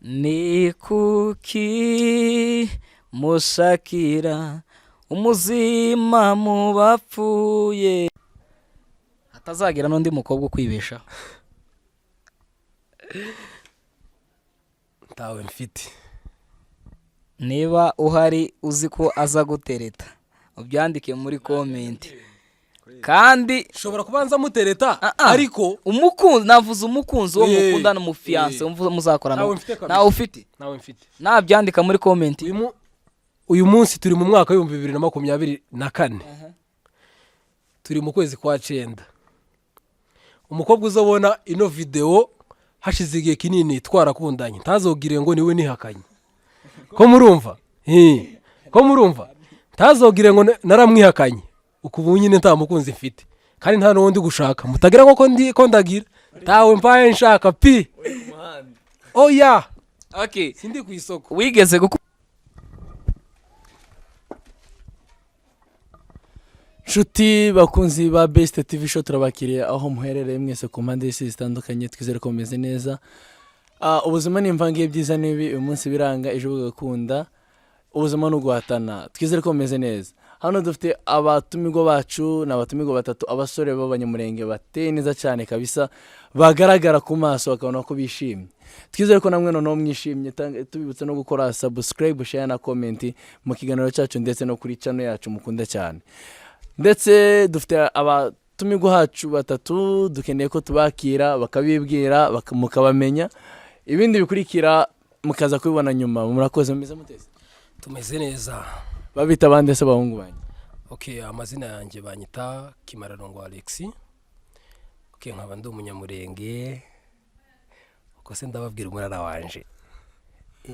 ni kuki mushakira umuzima mu bapfuye hatazagira n'undi mukobwa ukwibeshaho. Ntawe mfite. Niba uhari uzi ko aza gutereta ubyandike muri comment. Kandi Shobora kubanza mutereta ariko umukunzi, navuze umukunzi wo mukundana mu fiance muzakorana. Nawe ufite? Nawe mfite. Nabyandika muri comment. Uyu munsi turi mu mwaka wa 2024. Turi mu kwezi kwa 9. Umukobwa uzabona ino video hashize igihe kinini twarakundanye ntazogire ngo niwe nihakanye. Ko murumva? Ko murumva? Ntazogire ngo naramwihakanye. Ukubu nyine nta mukunzi mfite. Kandi nta n'undi gushaka. Mutagira ko ndagira. Tawe mbaye nshaka pi. Oya. Okay. Sindi ku isoko. Wigeze Nshuti bakunzi ba Best TV Show turabakiriye aho muherereye mwese ku mpande z'isi zitandukanye, twizere ko mumeze neza. Ubuzima ni imvangiye byiza n'ibi, uyu munsi biranga ejo bugakunda. Ubuzima no guhatana, twizere ko mumeze neza. Hano dufite abatumirwa bacu n'abatumirwa batatu, abasore b'abanyamurenge bateye neza cyane kabisa, bagaragara ku maso bakabona ko bishimye. Twizere ko namwe noneho mwishimye, tubibutse no gukora subscribe, share na comment mu kiganiro cyacu ndetse no kuri channel yacu mukunda cyane. Ndetse dufite abatumirwa hacu batatu, dukeneye ko tubakira bakabibwira mukabamenya, ibindi bikurikira mukaza kubibona nyuma. Murakoze, mumeze mutese? Tumeze neza. Babita bande se bahungu banyu? Okay, amazina yanjye banyita Kimararongo Alexis. Okay, nkaba ndi umunyamurenge. Uko se ndababwira umurara wanje.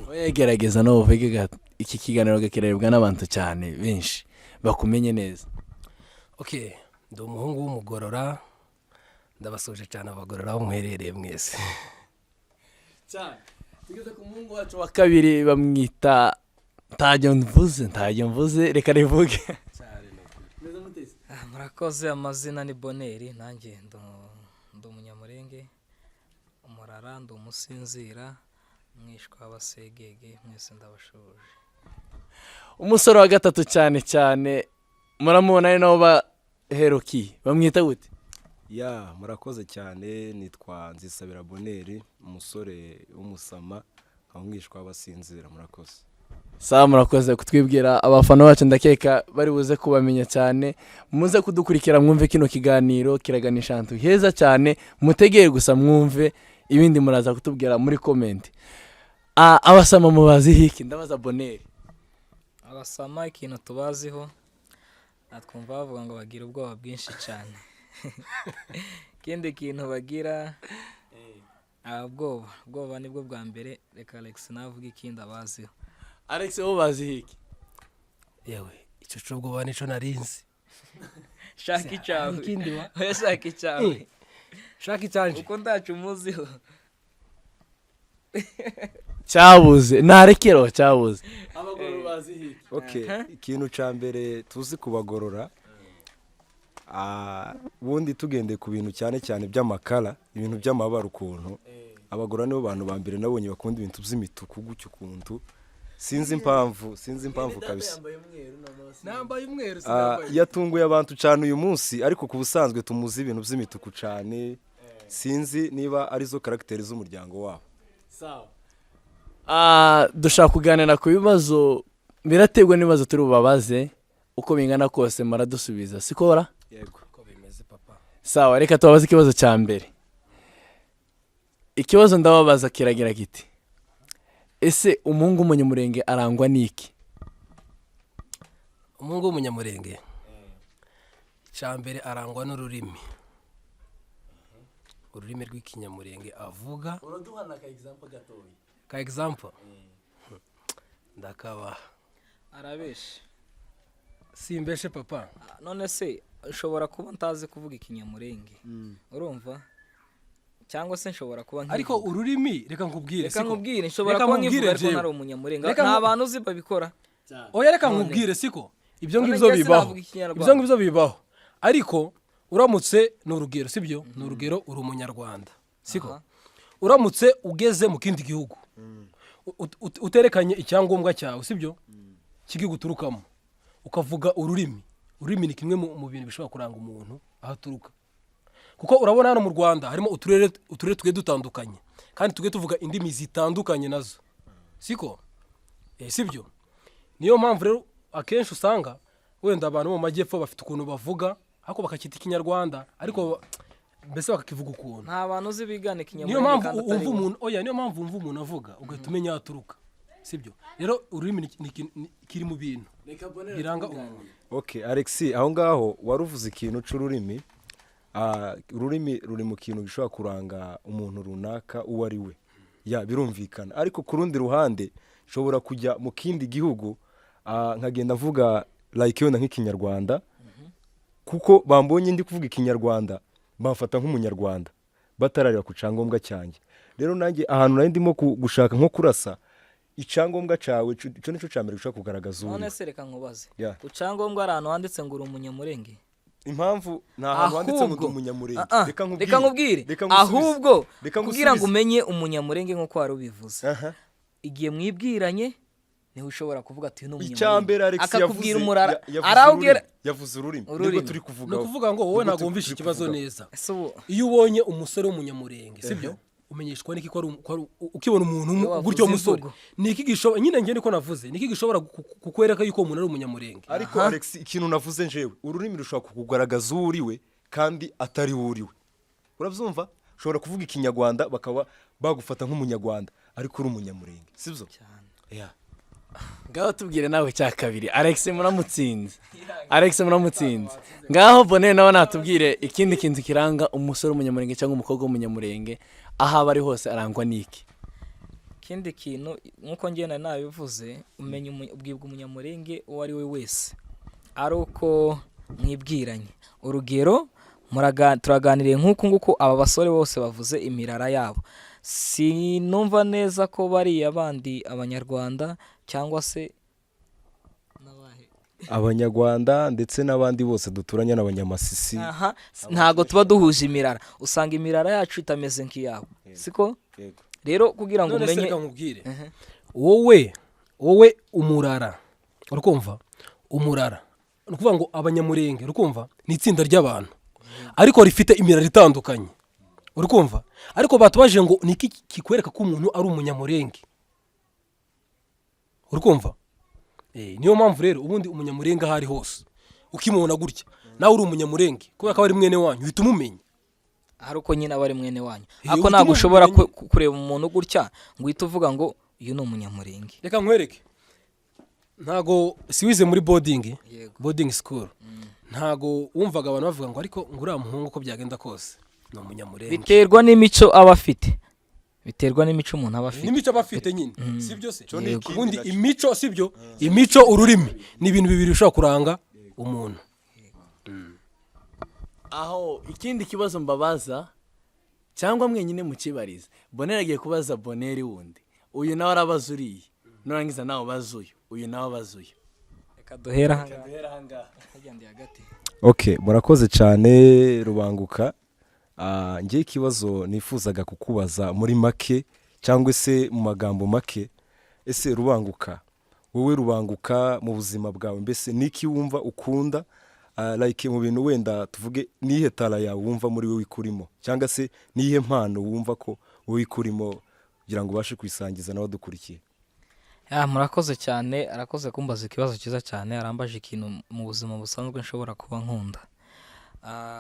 Oya gerageza no uvuge iki kiganiro gakirebwa n'abantu cyane benshi bakumenye neza. Okay, ndi umuhungu w'umugorora. Ndabasoje cyane abagorora aho muherereye mwese. Cyane. Tugeze ku muhungu wacu wa kabiri bamwita Ntajya mvuze reka rivuge. Murakoze, amazina ni Boneri, nanjye ndo umunyamurenge, umurara, ndo umusinzira, mwishwa abasegege, mwese ndabashoje. Umusore wa gatatu cyane muramubona ari nabo baheruki bamwita gute? Ya, murakoze cyane, nitwa Nzisabira Boneri, umusore w'umusama, mwishwa abasinzira. Murakoze. Sawa, murakoze kutwibwira. Abafana bacu ndakeka bari buze kubamenya cyane, muze kudukurikira mwumve kino kiganiro kiraganisha ahantu heza cyane, mutegere gusa mwumve, ibindi muraza kutubwira muri comment. Abasama mubazi hiki? Ndabaza Boneri. Abasama ikintu tubaziho, natwumva bavuga ngo bagira ubwoba bwinshi cyane. Kindi kintu bagira ubwoba nibwo bwa mbere. Reka Alex navuga ikindi abaziho. Alex wo bazi hiki? Yewe, icyo cy'ubwoba nico narinzi. Shaka icyawe. Ikindi wa? Oya shaka icyawe. Shaka icanje. Uko ndacu muziho. Cyabuze, narekero cyabuze. Abagoro bazi hiki? Okay, ikintu ca mbere tuzi kubagorora. Bundi tugende ku bintu cyane by'amakara, ibintu by'amabara ukuntu. Abagorora nibo bantu ba mbere nabonye bakunda ibintu by'imituku gucyo kuntu. Sinzi impamvu kabisa. Nambaye umweru. Yatunguye abantu cyane uyu munsi, ariko ku busanzwe tumuzi ibintu by'imituku cyane. Sinzi niba arizo karakteri z'umuryango wabo. Sawa. Dushaka kuganira ku bibazo birategwa n'ibibazo turi bubabaze, uko bingana kose maradusubiza. Sikora? Yego. Uko bimeze papa. Sawa, reka tubabaze ikibazo cya mbere. Ikibazo ndababaza kiragira giti: ese umuhungu w'umunyamurenge arangwa n'iki? Umuhungu w'umunyamurenge cyambere arangwa n'ururimi. Ururimi rw'ikinyamurenge avuga. Uraduhana ka example gatoyi. Ka example. Ndakaba Arabeshe. Simbeshe papa. None se ushobora kuba ntazi kuvuga ikinyamurenge. Urumva? Cyangwa se nshobora kuba nkivuga. Ariko ururimi reka nkubwire. Reka nkubwire, nshobora kuba nkivuga ariko ntari umunyamurenge. Nta bantu uzi babikora. Oya reka nkubwire siko. Ibyo ngibyo bibaho. Ariko uramutse n'urugero sibyo? N'urugero uri umunyarwanda. Siko. Uramutse ugeze mu kindi gihugu. uterekanye icyangombwa cyawe sibyo kiguturukamo ukavuga ururimi ni kimwe mu bintu bishobora kuranga umuntu aho aturuka kuko urabona hano mu Rwanda harimo uturere tugiye dutandukanye kandi tugiye tuvuga indimi zitandukanye nazo siko sibyo niyo mpamvu rero akenshi usanga wenda abantu mu majyepfo bafite ukuntu bavuga ariko bakakita ikinyarwanda ariko mbese bakakivuga ukuntu nta bantu uzi bigana niyo ikinyamurenge mpamvu umva umuntu niyo mpamvu umva umuntu avuga ugahita umenya aho aturuka sibyo rero ururimi kiri mu bintu biranga umuntu. Okay Alexis aho ngaho waruvuze ikintu c'ururimi ururimi ruri mu kintu gishobora kuranga umuntu runaka uwo ari we birumvikana ariko ku rundi ruhande shobora kujya mu kindi gihugu nkagenda mvuga like yona nk'ikinyarwanda kuko bambonye ndi kuvuga ikinyarwanda bamfata nk'umunyarwanda batararira ku cyangombwa cyanjye rero nanjye ahantu nari ndimo gushaka nko kurasa icyangombwa cyawe cyo nico cyambere gushaka kugaragaza ubu none se reka nkubaze ku cyangombwa ari ahantu handitse ngo uri umunyamurenge impamvu nta hantu handitse ngo umunyamurenge reka nkubwire ahubwo kugira ngo umenye umunyamurenge nk'uko wari ubivuze igihe mwibwiranye niho ushobora kuvuga ati ni umunyamurenge akakubwira umurara arawubwira yavuze ururimi nibwo turi kuvuga no kuvuga ngo wowe ntabwo wumvishe ikibazo neza iyo ubonye umusore w'umunyamurenge sibyo umenyeshwa niki ko ukibona umuntu gutyo umusore niki gishobora nyine ngende ko navuze niki gishobora kukwereka yuko umuntu ari umunyamurenge ariko Alex ikintu navuze njewe ururimi rushobora kukugaragaza uriwe kandi atari uriwe urabyumva ushobora kuvuga ikinyarwanda bakaba bagufata nk'umunyarwanda ariko uri umunyamurenge sibyo cyane ngaho tubwire nawe cya kabiri Alex muramutsinze ngaho Bonheur nawe natubwire ikindi kintu kiranga umusore w'umunyamurenge cyangwa umukobwa w'umunyamurenge aho aba ari hose arangwa n'iki ikindi kintu nk'uko ngena nabivuze umenya ubwibwa umunyamurenge uwo ari we wese ari uko mwibwiranye urugero turaganiriye nk'uko nguko aba basore bose bavuze imirara yabo sinumva neza ko bariya bandi abanyarwanda cyangwa se abanyarwanda ndetse n'abandi bose duturanye n'abanyamasisi ntago tuba duhuje imirara usanga imirara yacu itameze nk'iyabo siko rero kugira ngo umenye wowe umurara urakumva umurara ni ukuvuga ngo abanyamurenge urakumva ni itsinda ry'abantu ariko rifite imirara itandukanye urakumva ariko batubaje ngo niki kikwereka ko umuntu ari umunyamurenge urakumva niyo mpamvu rero ubundi umunyamurenge aho ari hose ukimubona gutya nawe uri umunyamurenge kubera ko ari mwene wanyu uhita umumenya hari uko nyine aba ari mwene wanyu ariko ntabwo ushobora kureba umuntu gutya ngo uhite uvuga ngo uyu ni umunyamurenge reka nkwereke ntago siwize muri boarding school ntago wumvaga abantu bavuga ngo ariko ngo uriya muhungu uko byagenda kose ni umunyamurenge biterwa n'imico aba afite biterwa n'imico umuntu aba afite n'imico aba afite nyine sibyo se ubundi imico sibyo imico ururimi ni ibintu bibiri bishobora kuranga umuntu aho ikindi kibazo mbabaza cyangwa mwenyine mukibarize Bonheur agiye kubaza Bonheur wundi uyu nawe arabaza uriye nurangiza nawe bazuye uyu nawe bazuye reka duhera okay murakoze cyane Rubanguka ngiye ikibazo nifuzaga kukubaza muri make cyangwa se mu magambo make ese Rubanguka wowe Rubanguka mu buzima bwawe mbese niki wumva ukunda like mu bintu wenda tuvuge nihe tara yawe wumva muri we wikurimo cyangwa se nihe mpano wumva ko wowe wikurimo kugira ngo ubashe kwisangiza n'abadukurikiye murakoze cyane arakoze kumbaza ikibazo cyiza cyane arambaje ikintu mu buzima busanzwe nshobora kuba nkunda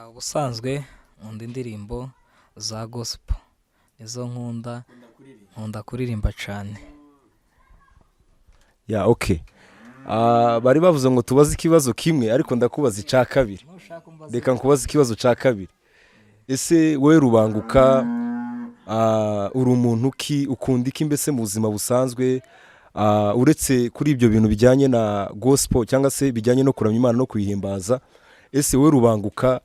ubusanzwe nkunda indirimbo za gospel nizo nkunda kuririmba cyane okay bari bavuze ngo tubaze ikibazo kimwe ariko ndakubaza icya kabiri reka nkubaze ikibazo cya kabiri ese wowe Rubanguka uri umuntu ki ukunda iki mbese mu buzima busanzwe uretse kuri ibyo bintu bijyanye na gospel cyangwa se bijyanye no kuramya Imana no kuyihimbaza ese wowe Rubanguka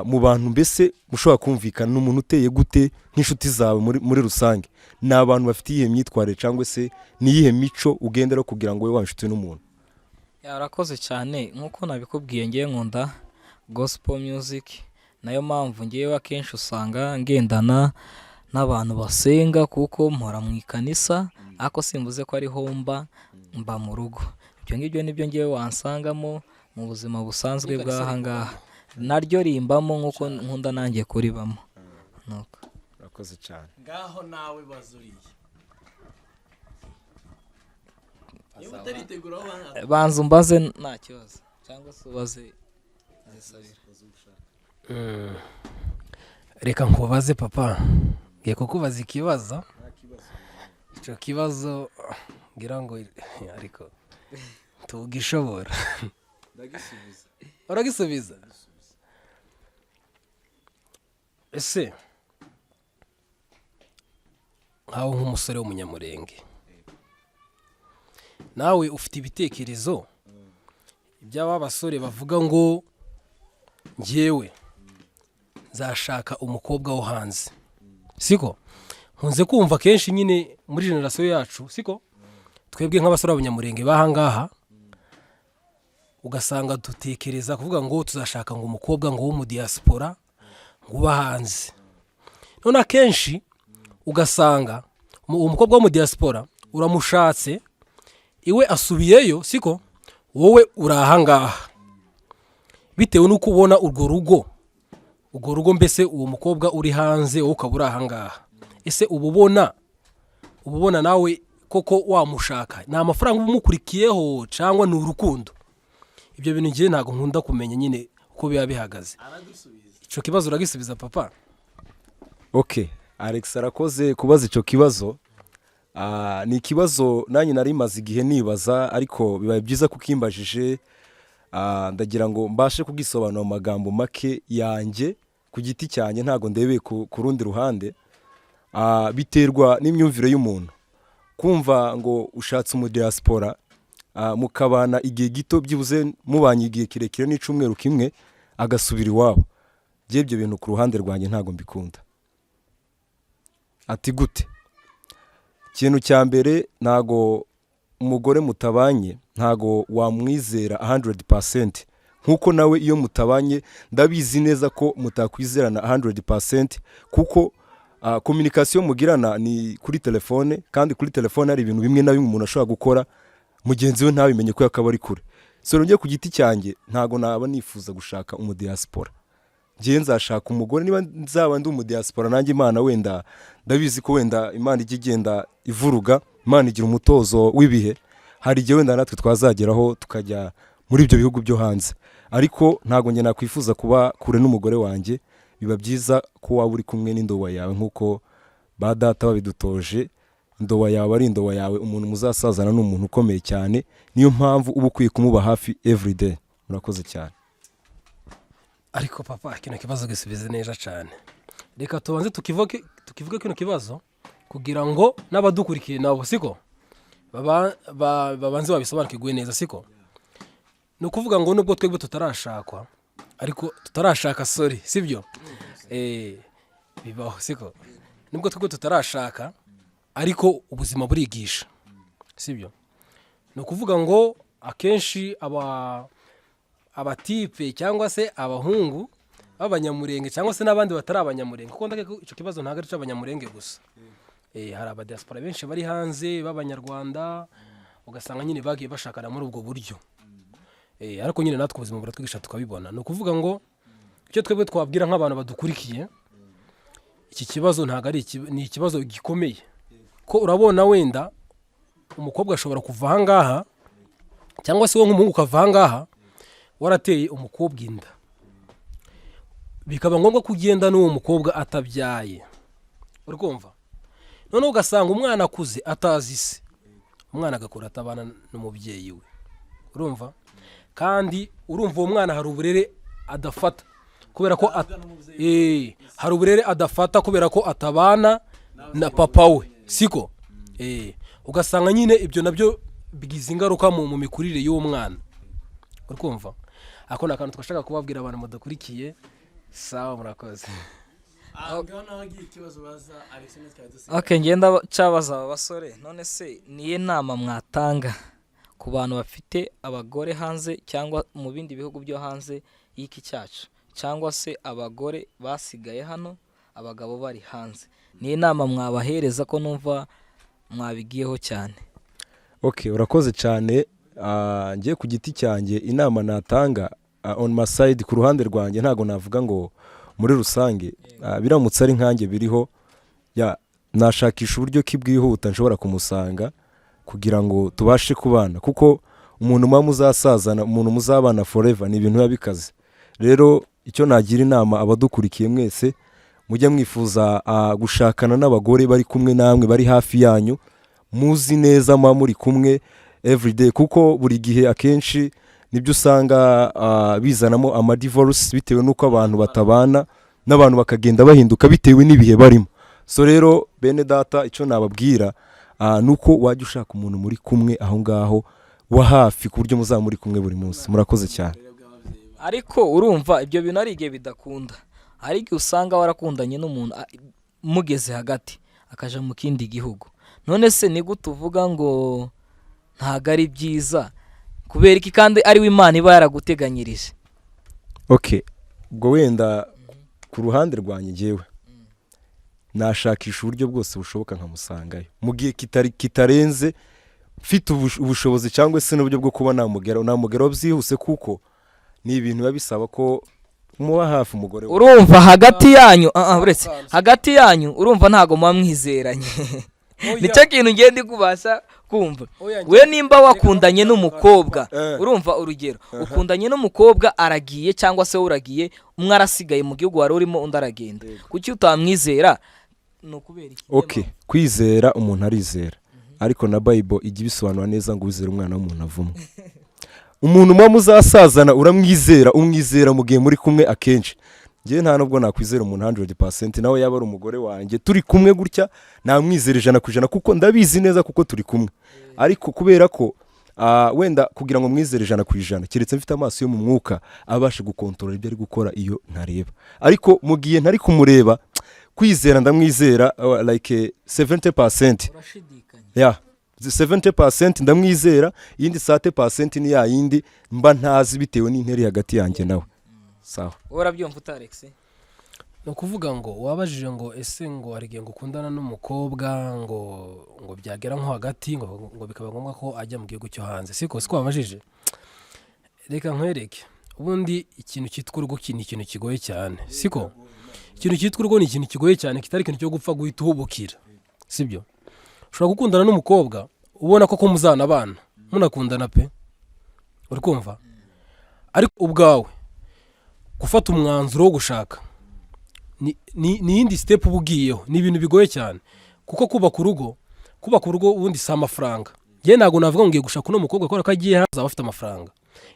mu bantu mbese mushobora kumvikana n'umuntu uteye gute nk'inshuti zawe muri rusange ni abantu bafite iyihe myitwarire cyangwa se niyihe mico ugendera kugira ngo wowe wanshuti n'umuntu arakoze cyane nk'uko nabikubwiye ngiye nkunda gospel music nayo mpamvu ngiyewe akenshi usanga ngendana n'abantu basenga kuko mpora mu ikanisa ariko simvuze ko ariho mba mu rugo. Ibyo ngibyo nibyo ngewe wansangamo mu buzima busanzwe bw'ahangaha, naryo rimbamo nk'uko nkunda nanjye kuribamo. Nuko urakoze cyane. ngaho nawe bazuriye niba utaritegura aho bantu banza umbaze nta kibazo, cyangwa se ubaze zisabira. reka nkubaze papa, ngiye kukubaza ikibazo. icyo kibazo ngira ngo ariko tugishobora. uragisubiza? ese nkaho nk'umusore w'umunyamurenge, nawe ufite ibitekerezo by'aba basore bavuga ngo njyewe nzashaka umukobwa wo hanze, siko? nkunze kumva kenshi nyine muri generasiyo yacu, siko? twebwe nk'abasore b'abanyamurenge bahangaha ugasanga dutekereza kuvuga ngo tuzashaka ngo umukobwa ngo wo mu diaspora ngo uba hanze. none akenshi ugasanga uwo mukobwa wo mu diaspora uramushatse, iwe asubiyeyo, siko? wowe uri ahangaha bitewe n'uko ubona urwo rugo mbese uwo mukobwa uri hanze wowe ukaba uri ahangaha. ese uba ubona nawe koko wamushaka ni amafaranga umukurikiyeho cyangwa ni urukundo? ibyo bintu ngiye ntabwo nkunda kumenya nyine uko biba bihagaze. icyo kibazo uragisubiza papa? Okay, Alex arakoze kubaza icyo kibazo. Ni ikibazo nanjye nari maze igihe nibaza, ariko bibaye byiza kukimbajije. Ndagira ngo mbashe kugisobanura mu magambo make yanjye ku giti cyanjye, ntago ndebeye ku rundi ruhande. Biterwa n'imyumvire y'umuntu. Kumva ngo ushatse mu diaspora mukabana igihe gito, byibuze mubanye igihe kirekire n'icumweru kimwe agasubira iwabo, bye ibyo bintu ku ruhande rwanjye ntago mbikunda. Ati gute? Ikintu cya mbere, ntago umugore mutabanye ntago wamwizera 100%, nkuko nawe iyo mutabanye ndabizi neza ko mutakwizerana 100%, kuko communication mugirana ni kuri telefone, kandi kuri telefone hari ibintu bimwe na bimwe umuntu ashobora gukora mugenzi we ntabimenye ko yakaba ari kure. So ngiye ku giti cyanjye ntago naba nifuza gushaka umudiaspora. Ngiye nzashaka umugore niba nzaba ndi umudiaspora, nanjye Imana wenda ndabizi ko wenda Imana ijya igenda ivuruga, Imana igira umutozo w'ibihe, hari igihe wenda natwe twazageraho tukajya muri ibyo bihugu byo hanze. Ariko ntago njye nakwifuza kuba kure n'umugore wanjye. Biba byiza ko waba uri kumwe n'indowa yawe, nkuko ba data babidutoje. Indowa yawe ari indowa yawe, umuntu muzasazana n'umuntu ukomeye cyane, niyo mpamvu uba ukwiye kumuba hafi every day. Murakoze cyane. ariko papa, kino kibazo gisubize neza cyane. reka tubanze tukivuge kino kibazo kugira ngo n'abadukurikiye nabo, siko? babanze babisobanukirwe neza, siko? ni ukuvuga ngo nubwo twebwe tutarashakwa, ariko tutarashaka, sorry, sibyo? bibaho, siko? nubwo twebwe tutarashaka ariko ubuzima burigisha, sibyo? ni ukuvuga ngo akenshi abatipe cyangwa se abahungu b'abanyamurenge cyangwa se n'abandi batari abanyamurenge, kuko ndake icyo kibazo ntabwo ari cy'abanyamurenge gusa. hari abadiaspora benshi bari hanze b'abanyarwanda, ugasanga nyine bagiye bashakana muri ubwo buryo. ariko nyine natwe ubuzima buratwigisha tukabibona. ni ukuvuga ngo icyo twebwe twabwira nk'abantu badukurikiye, iki kibazo ntabwo ari ni ikibazo gikomeye, ko urabona wenda umukobwa ashobora kuva ahangaha cyangwa se wowe nk'umuhungu ukava ahangaha warateye umukobwa inda, bikaba ngombwa kugenda n'uwo mukobwa atabyaye, uri kumva? noneho ugasanga umwana akuze atazi se, umwana agakura atabana n'umubyeyi we, urumva? kandi urumva uwo mwana hari uburere adafata kubera ko hari uburere adafata kubera ko atabana na papa we, siko? ugasanga nyine ibyo nabyo bigize ingaruka mu mikurire y'uwo mwana, uri kumva? ako ni akantu twashaka kubabwira abantu mudakurikiye. sawa, murakoze. Okay, ngenda cyabaza aba basore, none se niye nama mwatanga ku bantu bafite abagore hanze cyangwa mu bindi bihugu byo hanze y'iki cyacu, cyangwa se abagore basigaye hano abagabo bari hanze? Niye nama mwabahereza? ko numva mwabigiyeho cyane. Okay, urakoze cyane. Ngiye ku giti cyanjye inama natanga on my side, ku ruhande rwanjye ntago navuga ngo muri rusange biramutse ari nkanjye biriho nashakisha uburyo kibwihuta nshobora kumusanga kugira ngo tubashe kubana, kuko umuntu muzasazana, umuntu muzabana forever ni ibintu bikaze. Rero icyo nagira inama abadukurikiye mwese, mujye mwifuza gushakana n'abagore bari kumwe namwe, bari hafi yanyu, muzi neza muri kumwe everyday, kuko buri gihe akenshi nibyo usanga bizanamo amadivorce bitewe n'uko abantu batabana n'abantu bakagenda bahinduka bitewe n'ibihe barimo. So rero bene data, icyo nababwira nuko wajya ushaka umuntu muri kumwe aho ngaho wa hafi ku buryo muzaba muri kumwe buri munsi. Murakoze cyane. Ariko urumva ibyo bintu ari igihe bidakunda, ari igihe usanga warakundanye n'umuntu mugeze hagati akaja mu kindi gihugu. None se ni gute uvuga ngo ntago ari byiza, kubera iki kandi ari we Imana iba yaraguteganyirije? Okay, ubwo wenda ku ruhande rwanjye njyewe nashakisha uburyo bwose bushoboka nkamusangayo mu gihe kitarenze mfite ubushobozi cyangwa se n'uburyo bwo kuba namugeraho byihuse, kuko ni ibintu biba bisaba ko muba hafi umugore. Urumva hagati yanyu uretse hagati yanyu urumva ntago muba mwizeranye. Nicyo kintu ngende kubasha kumva. We nimba wakundanye n'umukobwa, urumva urugero, ukundanye n'umukobwa aragiye cyangwa se uragiye, umwe arasigaye mu gihugu wari urimo undi aragenda, kuki utamwizera? No kubera iki? Okay, kwizera umuntu arizera, ariko na Bible ijya ibisobanura neza ngo wizere umwana w'umuntu avumwe. Umuntu muzasazana uramwizera, umwizera mu gihe muri kumwe akenshi. Ngiye nta nubwo nakwizera umuntu 100%, nawe yaba ari umugore wanjye turi kumwe gutya namwizera 100% kuko ndabizi neza kuko turi kumwe. Ariko kubera ko wenda kugira ngo mwizere 100% kiretse mfite amaso yo mu mwuka abashe gukontorora ibyo ari gukora iyo ntareba. Ariko mu gihe ntari kumureba, kwizera ndamwizera like 70%. Yeah, 70% ndamwizera, yindi 30% ni ya yindi mba ntazi bitewe n'interi hagati yanjye nawe. Sawa. Urabyumva uta Alex? No kuvuga ngo wabajije ngo ese ngo arigiye ngo ukundana n'umukobwa ngo byagera nko hagati ngo bikaba ngombwa ko ajya mu gihugu cyo hanze, siko wabajije. Reka nkwereke, ubundi ikintu cyitwa urugo ni ikintu kigoye cyane, siko? Ikintu cyitwa urugo ni ikintu kigoye cyane, kitari ikintu cyo gupfa guhita uhubukira, sibyo? Ushobora gukundana n'umukobwa ubona ko muzana abana munakundana pe, uri kumva, ariko ubwawe gufata umwanzuro wo gushaka ni indi step ubugiyeho, ni ibintu bigoye cyane, kuko kubaka urugo ubundi si amafaranga. Ngiye ntago navuga ngo ngiye gushaka uno mukobwa ko agiye hanze afite amafaranga.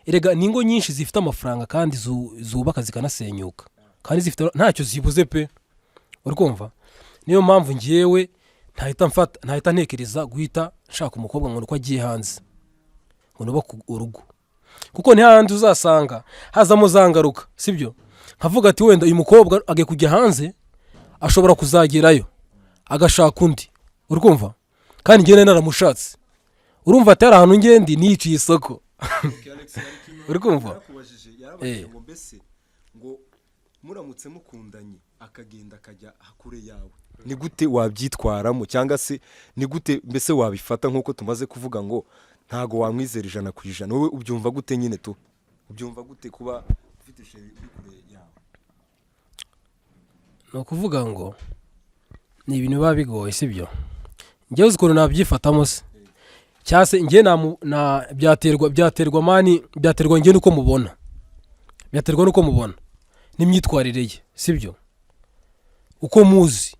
Erega ningo nyinshi zifite amafaranga kandi zubaka zikanasenyuka, kandi zifite ntacyo zibuze pe, uri kumva. Niyo mpamvu ngiyewe ntahita ntekereza guhita nshaka umukobwa ngo uko agiye hanze ngo nubaka urugo, kuko ni handi uzasanga hazamo zangaruka, sibyo? Nkavuga ati wenda uyu mukobwa agiye kujya hanze ashobora kuzagerayo agashaka undi, uri kumva, kandi ngiye naramushatse, urumva atari ahantu ngendi niciye isoko. Uri kumva? Ngo mbese ngo muramutse mukundanye akagenda akajya hakure yawe, ni gute wabyitwaramo, cyangwa se ni gute mbese wabifata? Nkuko tumaze kuvuga ngo ntago wamwizera 100%, wowe ubyumva gute nyine tu? Ubyumva gute kuba ufite sheri uri kure yawe? No kuvuga ngo ni ibintu biba bigoye, sibyo? Ngiye uzikora nabyifatamo se, cyase ngiye na byaterwa ngiye nuko mubona, byaterwa nuko mubona n'imyitwarire ye, sibyo? Uko muzi,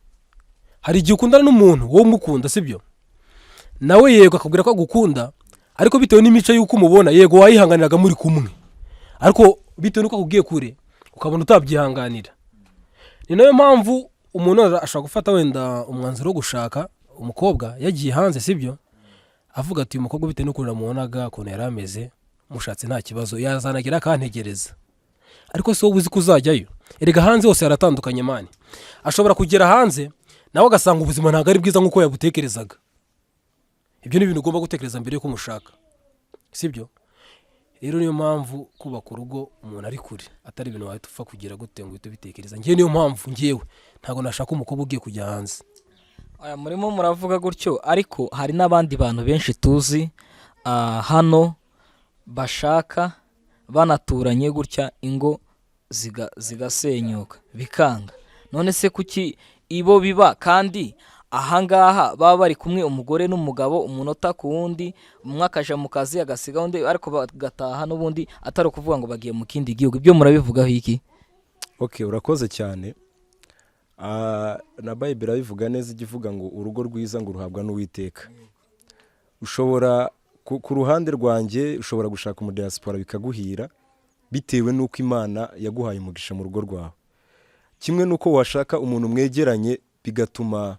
hari igihe ukundana n'umuntu wowe umukunda, sibyo? Nawe yego akubwira ko agukunda, ariko bitewe n'imico y'uko umubona, yego wayihanganiraga muri kumwe, ariko bitewe n'uko akugiye kure ukabona utabyihanganira. Ni nayo mpamvu umuntu ashaka gufata wenda umwanzuro wo gushaka umukobwa yagiye hanze, sibyo? Avuga ati uyu mukobwa bitewe n'uko namubonaga ukuntu yari ameze, mushatse nta kibazo yazanagira akantegereza. Ariko se wowe uzi kuzajyayo? Erega hanze hose haratandukanye mani. Ashobora kugera hanze nawe agasanga ubuzima ntago ari bwiza nkuko yabutekerezaga. Ibyo ni ibintu ugomba gutekereza mbere yuko mushaka, sibyo? Rero niyo mpamvu kubaka urugo umuntu ari kure atari ibintu wahita upfa kugira gute ngo uhite bitekereza. Ngiye niyo mpamvu ngiyewe ntago nashaka umukobwa ugiye kujya hanze. murimo muravuga gutyo ariko hari n'abandi bantu benshi tuzi hano bashaka banaturanye gutya ingo zigasenyuka bikanga. None se kuki ibo biba kandi ahangaha baba bari kumwe umugore n'umugabo umunota ku wundi, umwe akaja mu kazi agasiga undi ariko bagataha n'ubundi atari ukuvuga ngo bagiye mu kindi gihugu? Ibyo murabivugaho iki? Okay, urakoze cyane. Na Bible irabivuga neza, igivuga ngo urugo rwiza ngo ruhabwa n'Uwiteka. Ushobora ku ruhande rwanjye ushobora gushaka mu diaspora bikaguhira bitewe n'uko Imana yaguhaye umugisha mu rugo rwawe. Kimwe nuko washaka umuntu mwegeranye bigatuma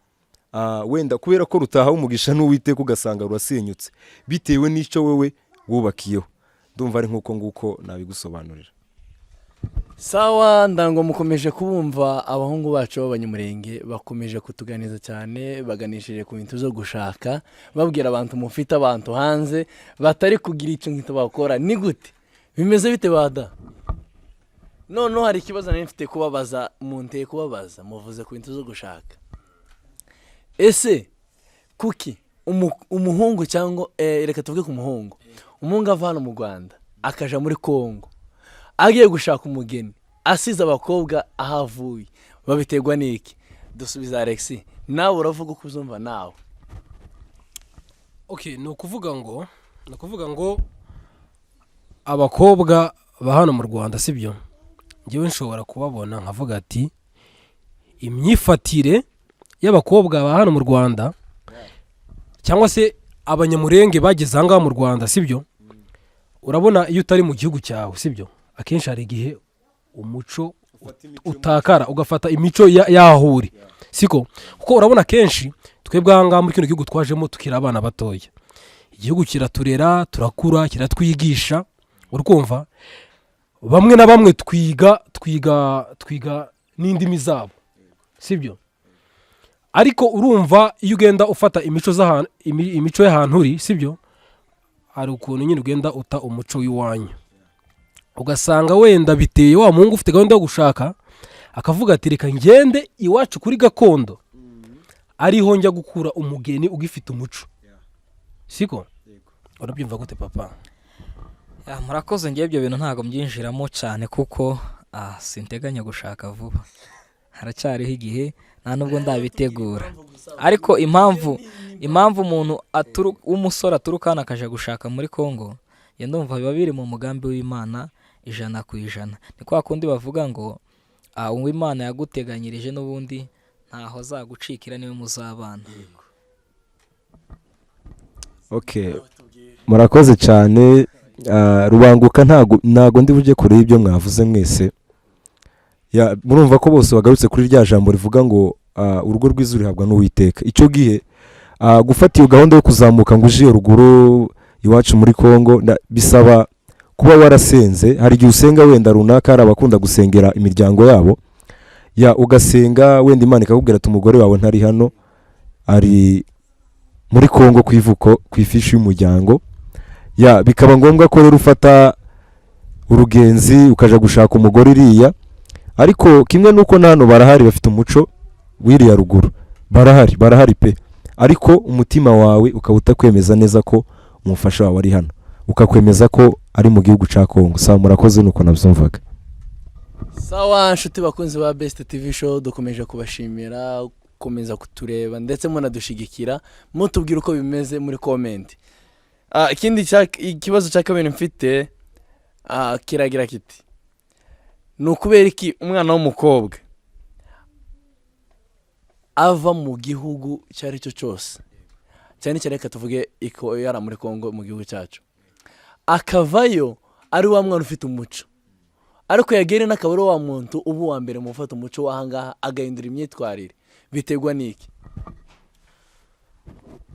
wenda kubera ko rutahawe umugisha n'Uwiteka ugasanga rurasenyutse bitewe n'icyo wewe wubakiyeho. Ndumva ari nkuko nguko nabigusobanurira. Sawa, ndango mukomeje kubumva abahungu bacu b'abanyamurenge bakomeje kutuganiza cyane, baganishije ku bintu zo gushaka, babwira abantu mufite abantu hanze batari kugira icyo ngito bakora. Ni gute bimeze bite bada? Noneho hari ikibazo nari mfite kubabaza, munteye kubabaza, muvuze ku bintu zo gushaka. Ese kuki umuhungu cyangwa reka tuvuge ku muhungu, umuhungu ava hano mu Rwanda akaja muri Kongo agiye gushaka umugeni asize abakobwa ahavuye, babiterwa n'iki? Dusubiza Alex, nawe uravuga uko uzumva nawe. Okay, ni ukuvuga ngo abakobwa ba hano mu Rwanda sibyo, njyewe nshobora kubabona nkavuga ati imyifatire y'abakobwa ba hano mu Rwanda cyangwa se abanyamurenge bageze ahangaha mu Rwanda sibyo, urabona iyo utari mu gihugu cyawe sibyo, akenshi hari igihe umuco utakara ugafata imico yahuri siko, kuko urabona kenshi twebwe ahangaha muri kino gihugu twajemo tukiri abana batoya, igihugu kiraturera turakura kiratwigisha, urumva bamwe na bamwe twiga n'indimi zabo sibyo, ariko urumva iyo ugenda ufata imico y'ahantu uri sibyo, hari ukuntu nyine ugenda uta umuco w'iwanyu, ugasanga wenda biteye wa muhungu ufite gahunda yo gushaka akavuga ati reka ngende iwacu kuri gakondo ariho njya gukura umugeni ugifite umuco siko. Urabyumva gute papa? Murakoze, ngiye ibyo bintu ntago mbyinjiramo cyane kuko sinteganya gushaka vuba, haracyariho igihe nta nubwo ndabitegura, ariko impamvu umuntu w'umusore aturuka hano akaja gushaka muri Kongo, ya ndumva biba biri mu mugambi w'Imana 100%. Ni kwa kundi bavuga ngo uw'Imana yaguteganyirije n'ubundi ntaho zagucikira niwe muzabana. Okay, murakoze cyane. Rubanguka ntago ndi buje kure y'ibyo mwavuze mwese. Murumva ko bose bagarutse kuri rya jambo rivuga ngo urugo rwiza ruhabwa n'Uwiteka. Icyo gihe gufata iyo gahunda yo kuzamuka ngo uje ruguru iwacu muri Kongo bisaba kuba warasenze. Hari igihe usenga wenda runaka, hari abakunda gusengera imiryango yabo, ugasenga wenda Imana ikakubwira ati umugore wawe ntari hano, ari muri Kongo kwivuko kwifishi y'umuryango, bikaba ngombwa ko rero ufata urugenzi ukaja gushaka umugore iriya. Ariko kimwe nuko nano barahari bafite umuco wiriya ruguru, barahari pe, ariko umutima wawe ukawuta kwemeza neza ko umufasha wawe ari hano, ukakwemeza ko ari mu gihugu ca Kongo. Sawa, murakoze nuko nabyumvaga. Sawa nshuti bakunzi ba Best TV Show, dukomeje kubashimira komeza kutureba ndetse munadushigikira, mutubwira uko bimeze muri comment. Ikindi ikibazo cya kabiri mfite kiragira kiti, nukubera iki umwana w'umukobwa ava mu gihugu cyari cyo cyose, cyane cyane reka tuvuge iko yara muri Kongo mu gihugu cyacu, akavayo ari wa mwana ufite umuco, ariko yagere n'akabaro wa muntu ubu wa mbere mu gufata umuco wahangaha agahindura imyitwarire, biterwa n'iki?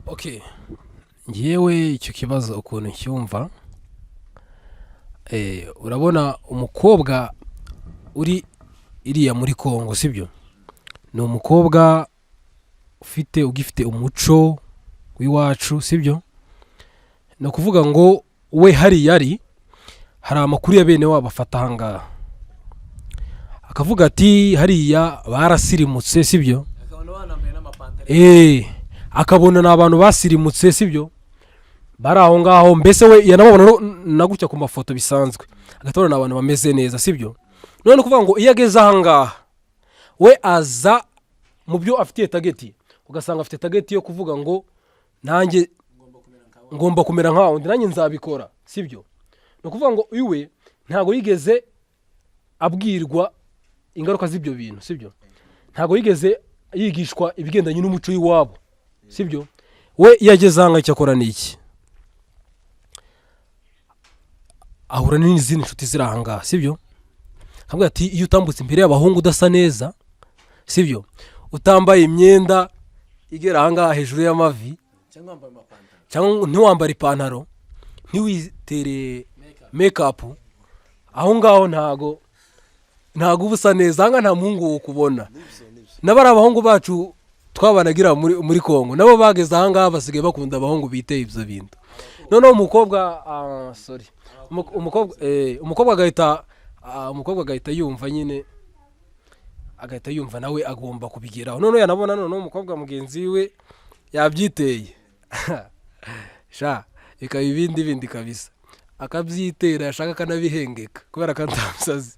Okay, ngiyewe icyo kibazo ukuntu cyumva, urabona umukobwa uri iriya muri Kongo sibyo, ni umukobwa ugifite umuco w'iwacu sibyo, no kuvuga ngo we hari amakuru ya bene wabo afata ahangaha akavuga ati hariya barasirimutse sibyo, akabona ni abantu basirimutse sibyo bari aho ngaho mbese we yanababona na gutya ku mafoto bisanzwe agatora ni abantu bameze neza sibyo none kuvuga ngo iyo ageze aha ngaha we aza mu byo afitiye tageti ugasanga afite tageti yo kuvuga ngo nanjye ngomba kumera nkaho undi nanjye nzabikora sibyo ni ukuvuga ngo iwe ntabwo yigeze abwirwa ingaruka z'ibyo bintu sibyo ntabwo yigeze yigishwa ibigendanye n'umuco w'iwabo sibyo we iyo ageze aha ngaha icyo akora ni iki ahura n'izindi nshuti ziri aha ngaha sibyo akavuga ati iyo utambutse imbere y'abahungu udasa neza sibyo utambaye imyenda igera aha ngaha hejuru y'amavi cyangwa ntiwambare ipantaro ntiwitere mekapu aho ngaho ntago uba usa neza aha ngaha nta muhungu wo kubona n'abari abahungu bacu twabanagira muri Kongo nabo bageze aha ngaha basigaye bakunda abahungu biteye ibyo bintu noneho umukobwa agahita yumva nyine agahita yumva nawe agomba kubigeraho noneho yanabona noneho umukobwa mugenzi we yabyiteye sha bikaba ibindi kabisa akabyitera yashaka akanabihengeka kubera ko ntamusazi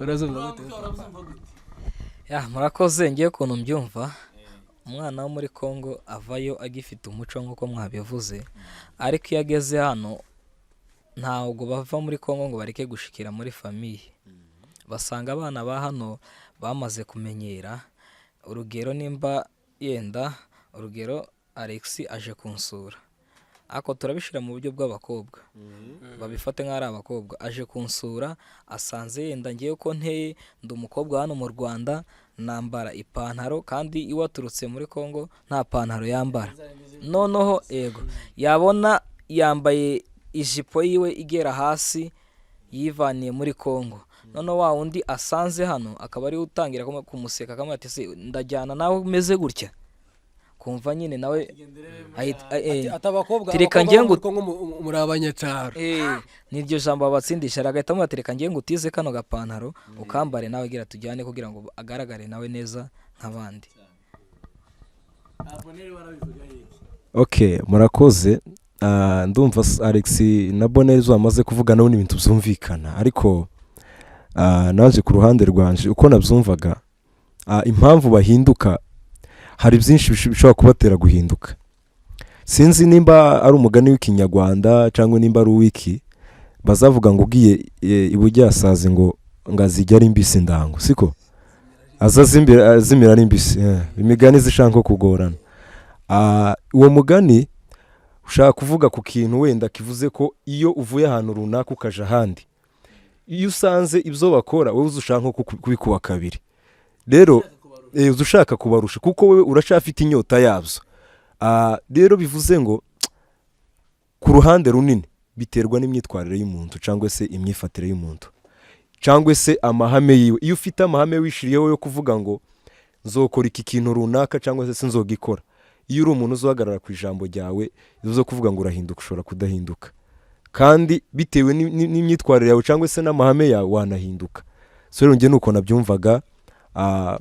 urazumva gute murakoze ngiye ukuntu mbyumva umwana wo muri Kongo avayo agifite umuco nk'uko mwabivuze ariko iyo ageze hano ntabwo bava muri Kongo ngo bareke gushikira muri famiye basanga abana ba hano bamaze kumenyera urugero nimba yenda urugero Alex aje kunsura ako turabishira mu buryo bw'abakobwa babifate nk'ari abakobwa aje kunsura asanze yenda ngiye ko nteye ndi umukobwa hano mu Rwanda nambara ipantaro kandi iwaturutse muri Kongo nta pantaro yambara noneho ego yabona yambaye ijipo yiwe igera hasi yivaniye muri Kongo noneho wa undi asanze hano akaba ari utangira kumuseka akamubwira ati se ndajyana nawe umeze gutya kumva nyine nawe atabakobwa tereka ngiye ngo muri abanyacyaro niryo jambo abatsindisha agahita mu tereka ngiye ngo utize kano gapantaro ukambare nawe gira tujyane kugira ngo agaragare nawe neza nk'abandi. Okay, murakoze. Ndumva Alex na Bonheur bamaze kuvuga nawe n'ibintu byumvikana ariko naje ku ruhande rwanje uko nabyumvaga impamvu bahinduka hari byinshi bishobora kubatera guhinduka. Sinzi nimba ari umugani w'ikinyarwanda cyangwa nimba ari uwiki bazavuga ngo ugiye ibujyasaze ngo ngazijya ari mbisi ndango siko azazimira ari mbisi imigani zishanko kugorana. Uwo mugani ushaka kuvuga ku kintu wenda kivuze ko iyo uvuye ahantu runaka ukaja ahandi iyo usanze ibyo bakora wowe ushaka kubikuba kabiri rero ushaka kubarusha kuko wewe urashafite inyota yabyo. Rero bivuze ngo ku ruhande runini biterwa n'imyitwarire y'umuntu cyangwa se imyifatire y'umuntu cyangwa se amahame yiwe. Iyo ufite amahame wishiriyeho yo kuvuga ngo nzokora iki kintu runaka cyangwa se sinzogikora, iyo uri umuntu uzahagarara ku ijambo ryawe zo kuvuga ngo urahinduka ushobora kudahinduka kandi bitewe n'imyitwarire yawe cyangwa se n'amahame yawe wanahinduka. So rero njye nuko nabyumvaga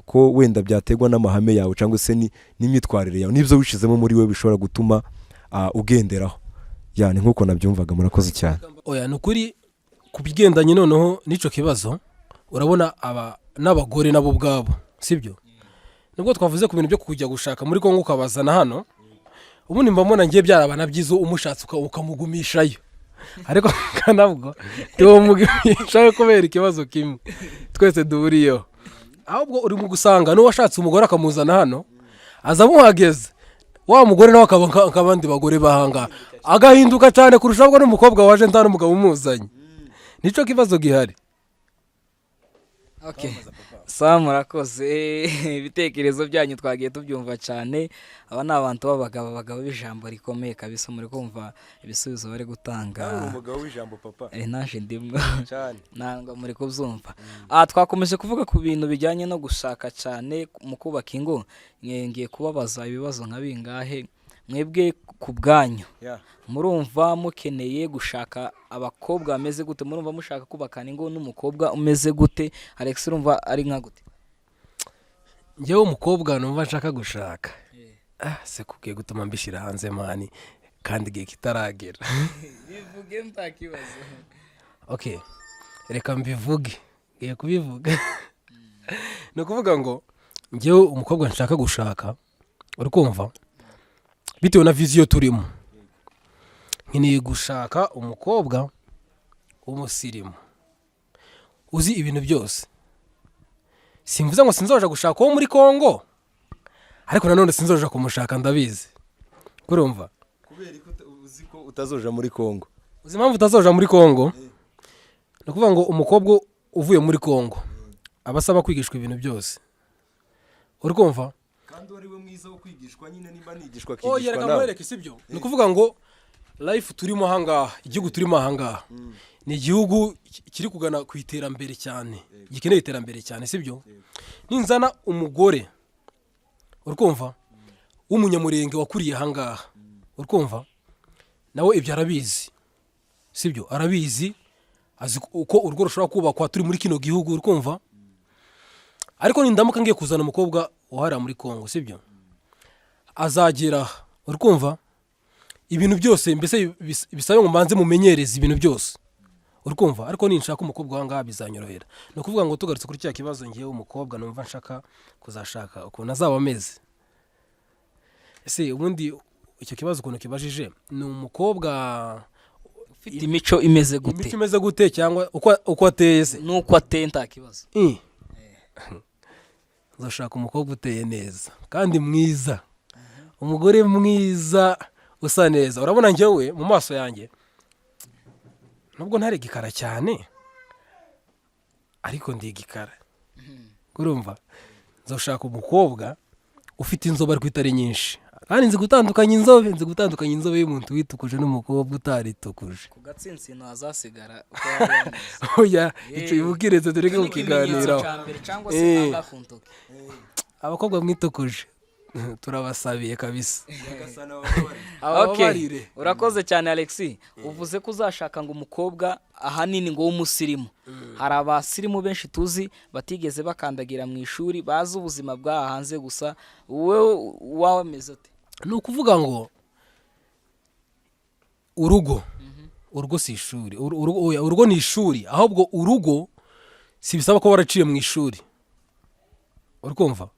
ko wenda byategwa n'amahame yawe cyangwa se n'imyitwarire yawe n'ibyo wishizemo muri we bishobora gutuma ugenderaho. Yani nkuko nabyumvaga. Murakoze cyane. Oya nukuri kubigendanye noneho nico kibazo urabona n'abagore nabo bwabo sibyo nubwo twavuze ku bintu byo kujya gushaka muri Kongo ukabazana hano ubundi mbamona ngiye byarabana byizo umushatse ukamugumishayo ariko kanabwo tewo mugumishayo kubera ikibazo kimwe twese duhuriyeho ahubwo uri mu gusanga n'uwashatse umugore akamuzana hano aza muhageze wa mugore nawe akabandi bagore bahanga agahinduka cyane kurusha ahubwo n'umukobwa waje ntana umugabo umuzanye nico kibazo gihari. Okay. Sawa murakoze ibitekerezo byanyu twagiye tubyumva cyane. Aba ni abantu b'abagabo b'ijambo rikomeye kabisa muri kumva ibisubizo bari gutanga. Umugabo w'ijambo papa. Naje ndimo cyane. Nanga muri kubyumva. Twakomeje kuvuga ku bintu bijyanye no gushaka cyane mu kubaka ingo. Ngiye kubabaza ibibazo nka bingahe mwebwe ku bwanyu. Murumva mukeneye gushaka abakobwa bameze gute? Murumva mushaka kubakana ingo n'umukobwa umeze gute? Alex urumva ari nka gute? njyewe umukobwa numva nshaka gushaka se kugiye gutuma mbishyira hanze mani kandi igihe kitaragera. bivuge nta kibazo. Okay, reka mbivuge, ngiye kubivuga. Ni ukuvuga ngo njyewe umukobwa nshaka gushaka, uri kumva, bitewe na viziyo turimo, nkeneye gushaka umukobwa w'umusirimu uzi ibintu byose. Simvuze ngo sinzoja gushaka uwo muri Kongo, ariko nanone sinzoja kumushaka ndabizi. Kurumva? kubera ko uzi ko utazoja muri Kongo. Uzi impamvu utazoja muri Kongo? Ni ukuvuga ngo umukobwa uvuye muri Kongo abasaba kwigishwa ibintu byose. Uri kumva? Kandi wari we mwiza wo kwigishwa nyine nimba nigishwa Oh, kigishwa yereka nawe. mwereke sibyo. Ni ukuvuga ngo life turimo hangaha, igihugu turimo hangaha. Ni igihugu kiri kugana ku iterambere cyane, gikeneye iterambere cyane sibyo. Ninzana umugore, uri kumva, w'umunyamurenge wakuriye hangaha, uri kumva, nawe ibyo arabizi sibyo, arabizi, azi uko urugo rushobora kubakwa turi muri kino gihugu, uri kumva. Ariko nindamuka ngiye kuzana umukobwa wahara muri Kongo sibyo, azagera, uri kumva, ibintu byose mbese bisabe ngo mbanze mumenyereze ibintu byose, uri kumva. Ariko ninshaka umukobwa wangaha bizanyorohera. Ni ukuvuga ngo tugarutse kuri cya kibazo ngiye umukobwa numva nshaka kuzashaka ukuntu azaba ameze. Ese ubundi icyo kibazo ukuntu kibajije, ni umukobwa ufite imico imeze gute? imico imeze gute cyangwa uko ateye se? Nuko ateye nta kibazo. Uzashaka umukobwa uteye neza kandi mwiza, umugore mwiza usa neza. Urabona njyewe mu maso yanjye nubwo ntari igikara cyane, ariko ndi igikara. Urumva? Nzashaka umukobwa ufite inzobe ariko itari nyinshi, kandi nzi gutandukanya inzobe y'umuntu witukuje n'umukobwa utaritukuje. Ku gatsinsino hazasigara uko yari yameze. Oya, icyo ibukiretse tureke kukiganiraho. Cyangwa se anga ku ntoki. Abakobwa mwitukuje turabasabiye kabisa. Okay, urakoze cyane Alexis. Uvuze ko uzashaka ngo umukobwa ahanini ngo w'umusirimu. Hari abasirimu benshi tuzi batigeze bakandagira mu ishuri, bazi ubuzima bwa hanze gusa. Wowe wameze ute? Ni ukuvuga ngo urugo si ishuri, urugo ni ishuri, ahubwo urugo si bisaba ko waraciye mu ishuri. Uri kumva?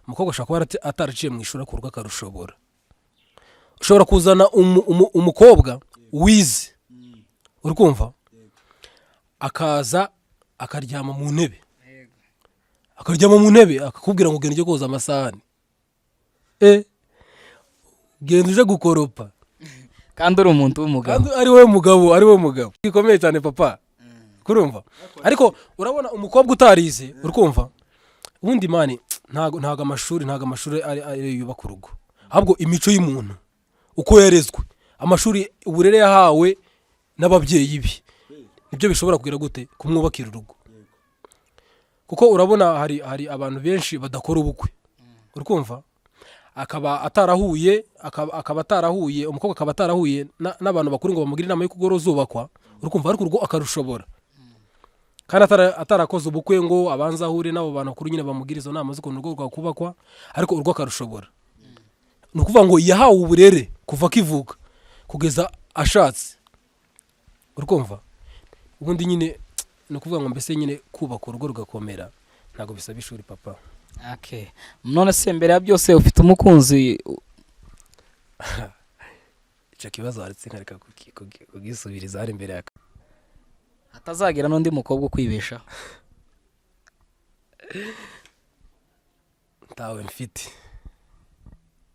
Umukobwa ashobora kuba ataraciye mu ishuri ariko urugo akarushobora. Ushobora kuzana umukobwa wize, uri kumva, akaza akaryama mu ntebe, akakubwira ngo genda ujye koza amasahani, genda uje gukoropa, kandi uri umuntu w'umugabo, kandi ari we mugabo gikomeye cyane papa. Kurumva? Ariko urabona umukobwa utarize, uri kumva, ubundi mani ntago amashuri ari yubaka urugo, ahubwo imico y'umuntu uko yarezwe, amashuri, uburere yahawe n'ababyeyi be, nibyo bishobora kugira gute kumwubakira urugo. Kuko urabona hari abantu benshi badakora ubukwe, uri kumva, akaba atarahuye umukobwa akaba atarahuye n'abantu bakuru ngo bamugire inama yo kugoro zubakwa, uri kumva, ariko urugo akarushobora. Kandi atarakoze ubukwe ngo abanza ahure n'abo bantu bakuru nyine bamugire izo nama z'ukuntu urugo rwakubakwa, ariko urugo akarushobora. Ni ukuvuga ngo yahawe uburere kuva akivuka kugeza ashatse, uri kumva. Ubundi nyine ni ukuvuga ngo mbese nyine kubaka urugo rugakomera ntabwo bisaba ishuri papa. Okay. None se mbere ya byose ufite umukunzi? Icyo kibazo haretse nkareka kugisubiriza hari imbere yaka, hatazagira n'undi mukobwa ukwibesha. Ntawe mfite.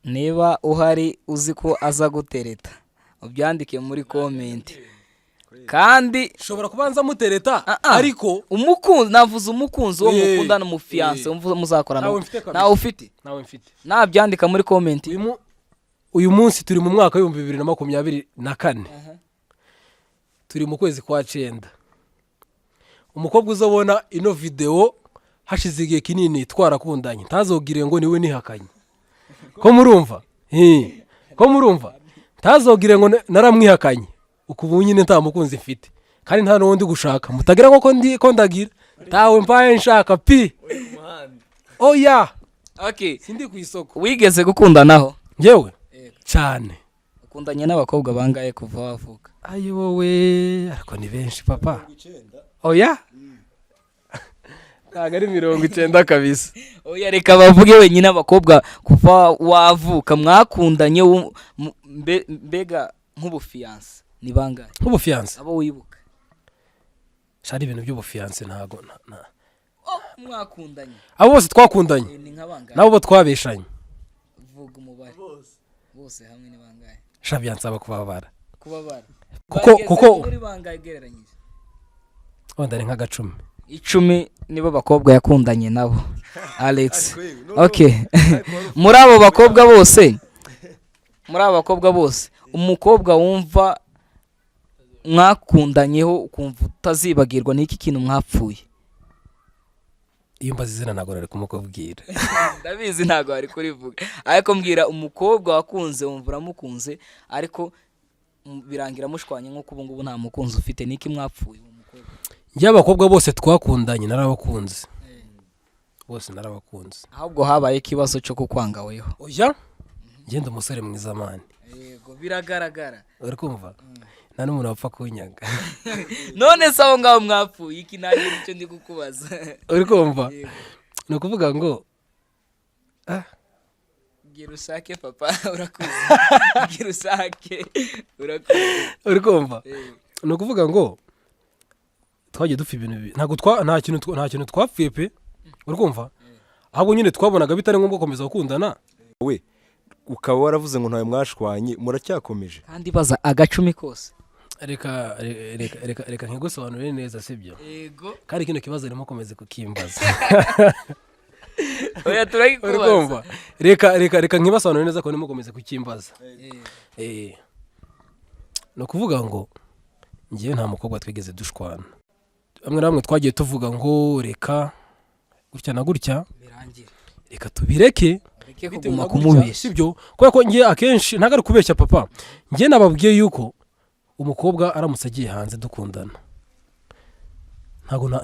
Niba uhari uzi ko aza gutereta, ubyandike muri comment. Kandi ushobora kubanza mutereta, ariko umukunzi, navuze umukunzi wo mukundana mu fiance muzakorana. Nawe ufite? Nawe mfite. Nabyandika muri comment. Uyu munsi turi mu mwaka wa 2024. Turi mu kwezi kwa 9. Umukobwa uzabona ino video hashize igihe kinini twarakundanye, ntazogire ngo niwe nihakanye. Ko murumva? Ko murumva? Ntazogire ngo naramwihakanye. Ukubu nyine nta mukunzi mfite, kandi nta n'undi gushaka. Mutagira ngo ko ndagira, tawe mbaye nshaka pi. Oya. Okay, sindi ku isoko wigeze gukundanaho yewe cyane ukundanye n'abakobwa bangaye kuva wavuka? ayi wowe ariko ni benshi papa oya ntabwo ari 90 kabisa Oya reka bavuge wenyine abakobwa kuva wavuka mwakundanye mbega nk'ubufiyanse ni bangahe? nk'ubufiyanse Abo wibuka? shari ibintu by'ubufiyanse ntago Mwakundanye abo bose twakundanye ni nka bangahe? nabo bo twabeshanye Vuga umubare bose hamwe ni bangahe? shabyansaba kubabara Kubabara kuko muri bangahe gereranyije? wenda ari nk'agacumi 10 nibo bakobwa yakundanye nabo Alex. Okay. muri abo bakobwa bose umukobwa wumva mwakundanyeho ukumva utazibagirwa n'iki kintu mwapfuye? iyo mbaze izina ntabwo nari kumukubwira Ndabizi ntabwo ari kurivuga ariko mbwira umukobwa wakunze wumva uramukunze ariko birangira mushwanye nk'uko ubu ngubu nta mukunzi ufite n'iki mwapfuye uwo mukobwa? njye abakobwa bose twakundanye narabakunze bose narabakunze ahubwo habaye ikibazo cyo kukwanga weho. oya ngenda umusore mwiza mani Yego biragaragara. uri kumva nta n'umuntu wapfa kunyaga None se aho ngaho mwapfuye iki nanjye nicyo ndi kukubaza? uri kumva ni ukuvuga ngo gira usake papa urakuze. Gira usake urakuze. uri kumva ni ukuvuga ngo twagiye dupfa ibintu bibi ntabwo nta kintu twapfuye pe uri kumva ahubwo nyine twabonaga bitari ngombwa gukomeza gukundana we ukaba waravuze ngo ntawe mwashwanye muracyakomeje kandi baza agacumi kose. reka nkigusobanurire neza sibyo Yego kandi kino kibazo arimo komeze kukimbaza oya turagikubaza. reka nkibasobanurire neza ko ndimo komeze kukimbaza ni ukuvuga ngo ngewe nta mukobwa twigeze dushwana bamwe na bamwe twagiye tuvuga ngo reka gutya na gutya reka tubireke kuguma kumubeshya sibyo kubera ko ngiye akenshi ntabwo ari kubeshya papa ngiye nababwiye yuko umukobwa aramutse agiye hanze dukundana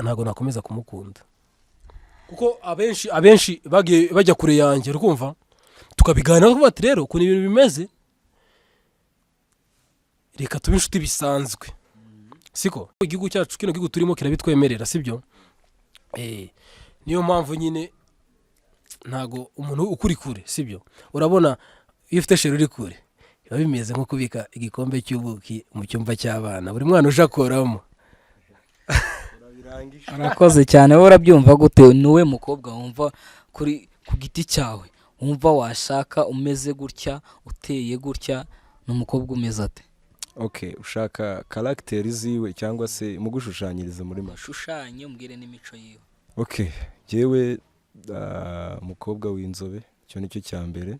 ntabwo nakomeza kumukunda kuko abenshi bagiye bajya kure yanjye urukumva tukabiganira tuvuga ati rero ukuntu ibintu bimeze reka tube inshuti bisanzwe siko igihugu cyacu kino gihugu turimo kirabitwemerera sibyo niyo mpamvu nyine ntago umuntu ukuri kure sibyo urabona iyo ufite sheri uri kure biba bimeze nko kubika igikombe cy'ubuki mu cyumba cy'abana buri mwana uje akoramo. Arakoze cyane wowe urabyumva gute? Nuwe mukobwa wumva kuri ku giti cyawe wumva washaka umeze gutya uteye gutya n'umukobwa umeze ate? Okay, ushaka character ziwe cyangwa se mu gushushanyiriza muri mashushanye umbwire n'imico yiwe. Okay, jewe umukobwa w'inzobe cyo nicyo cya mbere,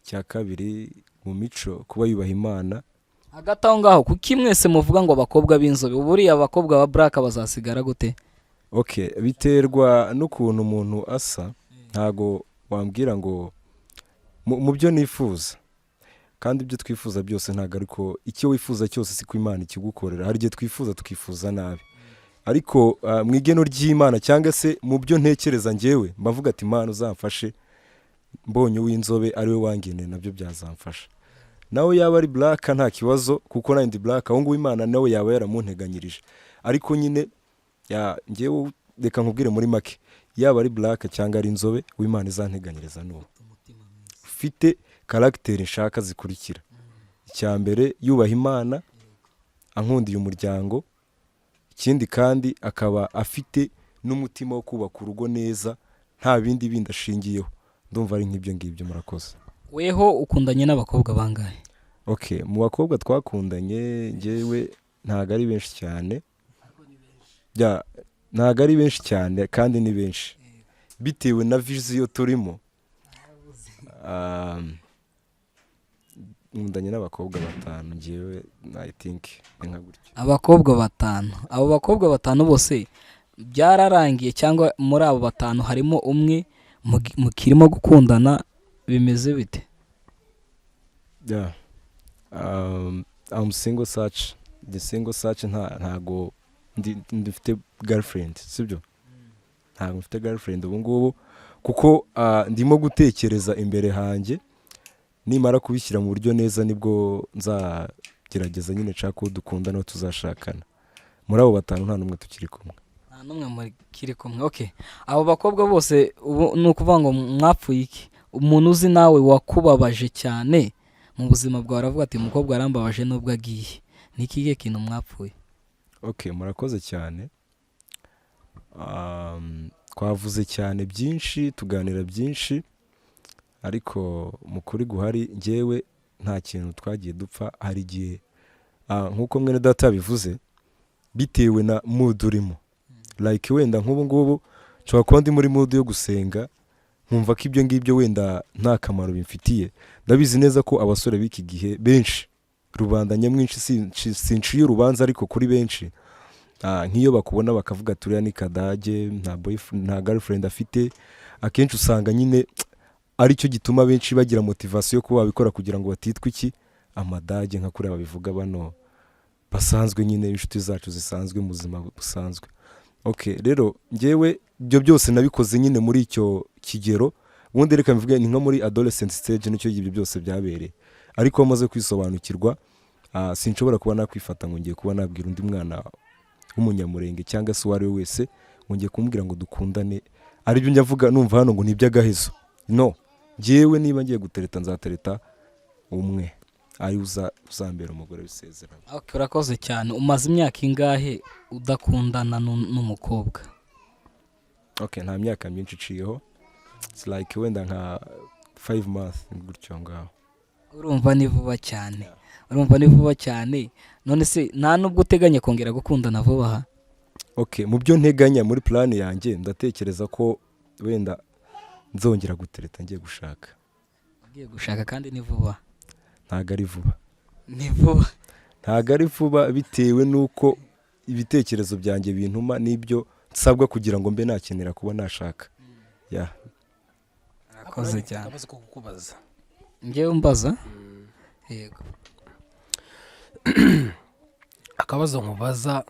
cya kabiri mu mico kuba yubaha Imana. Hagati aho ngaho kuki mwese muvuga ngo abakobwa b'inzobe buriya abakobwa ba black bazasigara gute? Okay, biterwa n'ukuntu umuntu asa, ntago wambwira ngo mu byo nifuza kandi ibyo twifuza byose ntago ariko icyo wifuza cyose si ku Imana ikigukorera. Hari igihe twifuza tukifuza nabi, ariko mu igeno ry'Imana cyangwa se mu byo ntekereza njyewe mbavuga ati Imana uzamfashe mbonye w'inzobe ari we wangene nabyo byazamfasha. Nawe yaba ari black nta kibazo kuko nandi black aho ngo Imana nawe yaba yaramunteganyirije, ariko nyine njyewe reka nkubwire muri make yaba ari black cyangwa ari inzobe w'Imana izanteganyiriza n'uwo ufite character nshaka zikurikira. Icya mbere yubaha Imana, ankundiye umuryango, ikindi kandi akaba afite n'umutima wo kubaka urugo neza nta bindi ashingiyeho. Ndumva ari nk'ibyo ngibyo. Murakoze. Weho ukundanye n'abakobwa bangahe? Okay, mu bakobwa twakundanye njyewe ntago ari benshi cyane. Ntago ari benshi cyane kandi ni benshi bitewe na vision turimo. Nkundanye n'abakobwa 5 njyewe I think nka gutyo. Abakobwa 5. Abo bakobwa 5 bose byararangiye cyangwa muri abo 5 harimo umwe mukirimo gukundana bimeze bite? I'm single search. The single search ntago ndifite girlfriend sibyo? Ntago mfite girlfriend ubu ngubu kuko ndimo gutekereza imbere hanjye, nimara kubishyira mu buryo neza nibwo nzagerageza nyine nshaka uwo dukunda n'uwo tuzashakana. Muri abo 5 nta n'umwe tukiri kumwe. nta n'umwe mukiri kumwe. Okay, abo bakobwa bose ubu ni ukuvuga ngo mwapfuye iki? Umuntu uzi nawe wakubabaje cyane mu buzima bwawe aravuga ati umukobwa arambabaje nubwo agiye, ni ikihe kintu mwapfuye? Okay, murakoze cyane. Twavuze cyane byinshi, tuganira byinshi, ariko mu kuri guhari njyewe nta kintu twagiye dupfa. Hari igihe nk'uko mwene data yabivuze, bitewe na mood urimo, like wenda nk'ubu ngubu nshobora kuba ndi muri mood yo gusenga, nkumva ko ibyo ngibyo wenda nta kamaro bimfitiye. Ndabizi neza ko abasore b'iki gihe benshi, rubanda nyamwinshi, sinciye urubanza, ariko kuri benshi nk'iyo bakubona bakavuga turiya ni kadage, nta girlfriend afite, akenshi usanga nyine ari cyo gituma benshi bagira motivation yo kuba babikora kugira ngo batitwe iki amadage, nka kuri ababivuga bano basanzwe nyine inshuti zacu zisanzwe mu buzima busanzwe. Okay, rero njyewe ibyo byose nabikoze nyine muri icyo kigero, ubundi reka mvuge ni nko muri adolescent stage nicyo ibyo byose byabereye, ariko amaze kwisobanukirwa sinshobora kuba nakwifata ngo ngiye kuba nabwira undi mwana w'umunyamurenge cyangwa se uwari we wese ngo ngiye kumubwira ngo dukundane, ari byo njya mvuga numva hano ngo ni iby'agahezo. No, njyewe niba ngiye gutereta nzatereta umwe ari uzambera umugore w'isezerano. Okay, urakoze cyane. Umaze imyaka ingahe udakundana n'umukobwa? Okay, nta myaka myinshi iciyeho, it's like wenda nka 5 months gutyo ngaho. Urumva ni vuba cyane, urumva ni vuba cyane. None se nta nubwo uteganya kongera gukundana vuba aha? Okay, mu byo nteganya muri plan yanjye ndatekereza ko wenda nzongera gutereta ngiye gushaka. Ugiye gushaka kandi ni vuba? Ntago ari vuba. Ni vuba? Ntago ari vuba bitewe nuko ibitekerezo byanjye bintuma n'ibyo nsabwa kugira ngo mbe nakenera kuba nashaka. Yeah. Urakoze cyane. Akabazo ko kukubaza. Njyewe mbaza? Yego. Akabazo nkubaza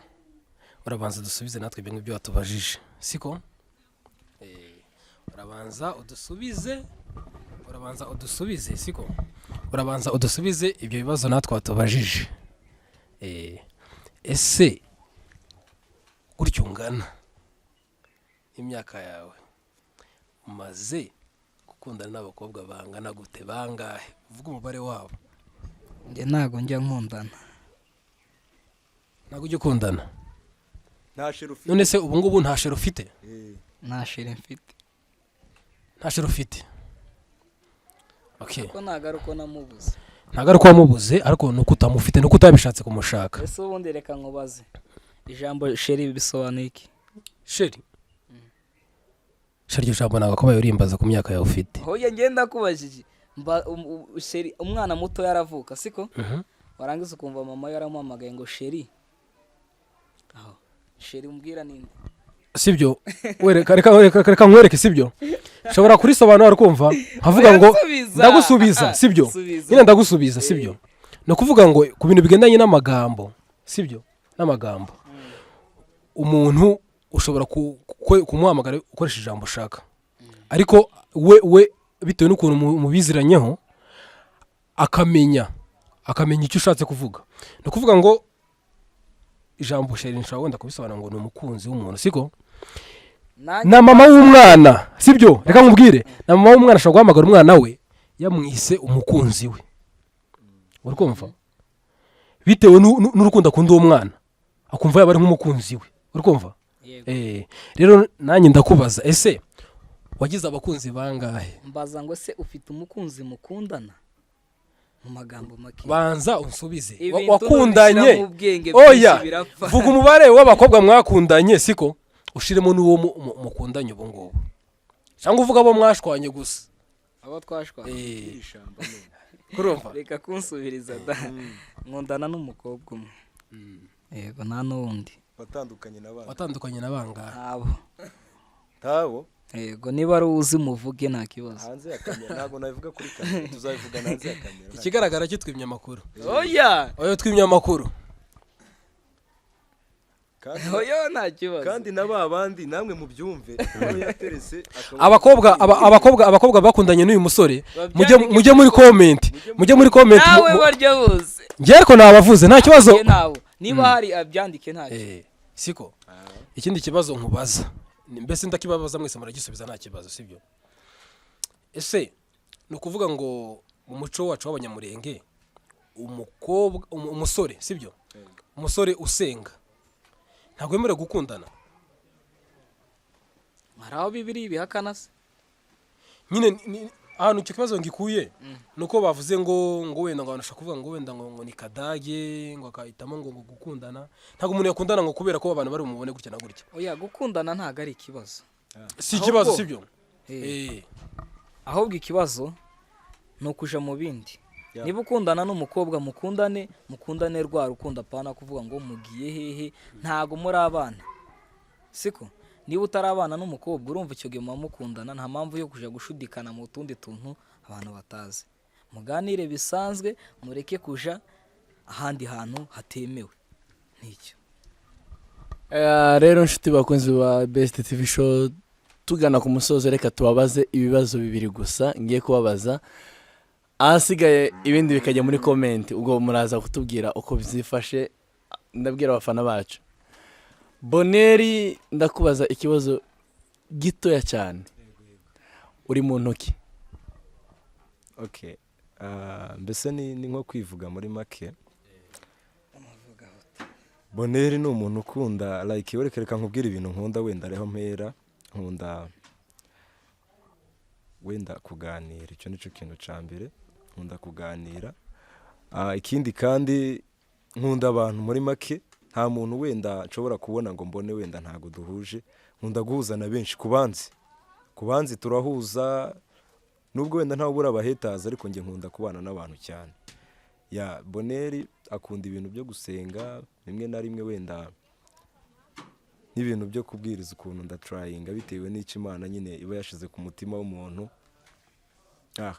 urabanza dusubize natwe ibintu byo watubajije, siko? Urabanza udusubize, siko? Urabanza udusubize ibyo bibazo natwe watubajije. Ese gutyo ungana imyaka yawe umaze gukundana n'abakobwa bangana gute, bangahe? Uvuga umubare wabo. Njye ntago njya nkundana. Ntago ujya ukundana? Nta shero ufite. None se ubu ngubu nta shero ufite? Nta sheri mfite. Nta shero ufite? Okay. Ko nagaruko namubuze. Nagaruko wamubuze, ariko nuko utamufite, nuko utabishatse kumushaka. Ese ubundi reka nkubaze, ijambo sheri bisobanuye iki? Sheri? Sheri iryo jambo ntabwo kubaye urimbaza ku myaka yawe ufite. Hoya ngenda kubajije. Sheri umwana muto yaravuka, siko? Warangiza ukumva mama yaramuhamagaye ngo sheri. Aho. Sheri umbwira ninde? Sibyo? Reka nkwereke, sibyo? Shobora kurisobanura kumva havuga ngo ndagusubiza, sibyo? Nyine ndagusubiza, sibyo? No kuvuga ngo ku bintu bigendanye n'amagambo, sibyo? N'amagambo. Umuntu ushobora kumuhamagara ukoresha ijambo ushaka, ariko we bitewe n'ukuntu mubiziranyeho akamenya icyo ushatse kuvuga. No kuvuga ngo ijambo sheri nshobora wenda kubisobanura ngo ni umukunzi w'umuntu, siko? Na mama w'umwana, sibyo? Reka nkubwire, na mama w'umwana ashobora guhamagara umwana we yamwise umukunzi we. Uri kumva? Bitewe n'urukundo akunda uwo mwana, akumva yaba ari nk'umukunzi we. Uri kumva? Rero nanjye ndakubaza, ese wagize abakunzi bangahe? Mbaza ngo se ufite umukunzi mukundana? Mu magambo make. Banza unsubize. Wakundanye? Oya, vuga umubare w'abakobwa mwakundanye, siko? Ushiremo n'uwo mukundanye ubu ngubu. Cyangwa uvuga abo mwashwanye gusa? Abo twashwanye. Kurumva? Reka kunsubiriza da. Nkundana n'umukobwa umwe. Yego, nta n'undi. Watandukanye na bangahe? Ntabo? Yego, niba ari uzi muvuge nta kibazo. Hanze ya kamera ntago nabivuga kuri kamera, tuzabivuga hanze ya kamera. Ikigaragara cyo twimye amakuru. Oya, twimye amakuru. oyo nta kibazo. kandi na ba bandi namwe mubyumve aho yaterese abakobwa bakundanye n'uyu musore Babyandike mujye muri comment nawe barya bose njye ariko nabavuze nta kibazo Njye nawe niba hari abyandike nta kibazo. siko ikindi kibazo nkubaza mbese ndakibabaza mwese muragisubiza nta kibazo sibyo ese ni ukuvuga ngo mu muco wacu w'abanyamurenge umusore sibyo umusore usenga ntabwo yemerewe gukundana hari aho bibiri bihakana se nyine ahantu icyo kibazo ngikuye nuko bavuze ngo wenda ngo banashaka kuvuga ngo wenda ngo ni kadage ngo akahitamo ngo gukundana ntabwo umuntu yakundana ngo kubera ko abantu bari bumubone gutya na gutya oya gukundana ntabwo ari ikibazo si ikibazo Ahubwo- sibyo ahubwo ikibazo ni ukuja mu bindi niba ukundana n'umukobwa mukundane rwa rukundo apana kuvuga ngo mugiye hehe ntago muri abana siko niba utarabana n'umukobwa urumva icyo gihe muba mukundana nta mpamvu yo kuja gushudikana mu tundi tuntu abantu batazi muganire bisanzwe mureke kuja ahandi hantu hatemewe nicyo rero nshuti bakunzi ba Best TV Show tugana ku musozo reka tubabaze ibibazo bibiri gusa ngiye kubabaza ahasigaye ibindi bikajya muri comment ubwo muraza kutubwira uko bizifashe ndabwira abafana bacu Boneri ndakubaza ikibazo gitoya cyane uri mu ntoki okay mbese ni nko kwivuga muri make Boneri ni umuntu ukunda like reka nkubwira ibintu nkunda wenda ariho mpera nkunda wenda kuganira icyo nicyo kintu cya mbere nkunda kuganira ikindi kandi nkunda abantu muri make nta muntu wenda nshobora kubona ngo mbone wenda ntago duhuje nkunda guhuza na benshi kubanzi turahuza nubwo wenda ntawe ubura abahetaza ariko njye nkunda kubana n'abantu cyane ya Boneri akunda ibintu byo gusenga rimwe na rimwe wenda n'ibintu byo kubwiriza ukuntu ndatrayinga bitewe n'icyo Imana nyine iba yashize ku mutima w'umuntu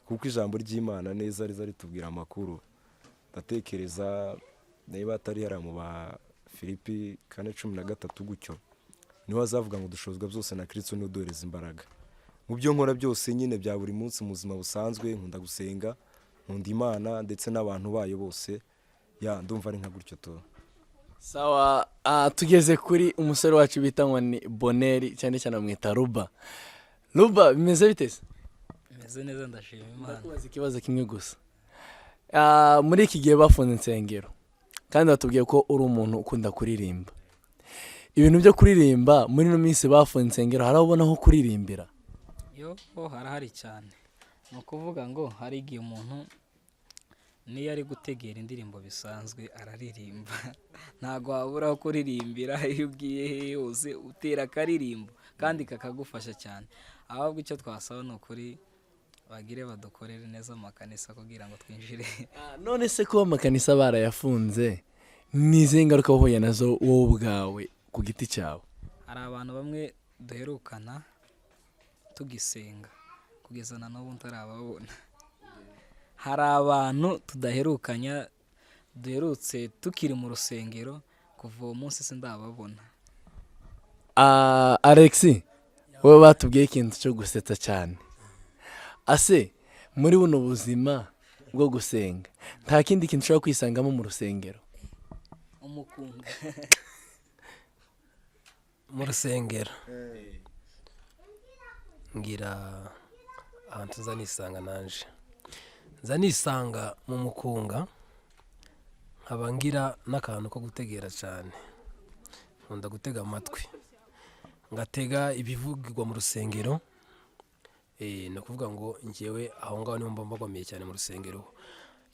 kuko ijambo ry'Imana neza riza ritubwira amakuru ndatekereza niba atari yari mu ba Filipi 4:13 gutyo niho azavuga ngo dushozwa byose na Kristo n'uduhereza imbaraga mu byo nkora byose nyine bya buri munsi mu buzima busanzwe nkunda gusenga nkunda Imana ndetse n'abantu bayo bose ya ndumva ari nka gutyo to sawa tugeze kuri umusore wacu bita ngo ni Boneri cyane cyane amwita Ruba bimeze bite se meze neza ndashima Imana ndakubaza ikibazo kimwe gusa muri iki gihe bafunze insengero kandi batubwiye ko uri umuntu ukunda kuririmba ibintu byo kuririmba muri ino minsi bafunze insengero harabona aho kuririmbira yo harahari cyane ni ukuvuga ngo hari igihe umuntu niyo ari gutegera indirimbo bisanzwe araririmba ntabwo wabura aho kuririmbira iyo ugiye hehe hose utera akaririmbo kandi kakagufasha cyane ahubwo icyo twasaba ni ukuri bagire badukorere neza amakanisa kugira ngo twinjire none se kuba amakanisa barayafunze ni izihe ngaruka wahuye nazo wowe ubwawe ku giti cyawe hari abantu bamwe duherukana tugisenga kugeza na n'ubu ntarababona hari abantu tudaherukanya duherutse tukiri mu rusengero kuva uwo munsi sindababona Alexi wowe batubwiye ikintu cyo gusetsa cyane ase muri buno buzima bwo gusenga nta kindi kintu ushobora kwisangamo mu rusengero umukunga mu rusengero ngira ahantu nza nisanga nanje nza nisanga mu mukunga nkaba ngira n'akantu ko gutegera cyane nkunda gutega amatwi ngatega ibivugirwa mu rusengero ni ukuvuga ngo njyewe aho ngaho niho mba mbagwamiye cyane mu rusengero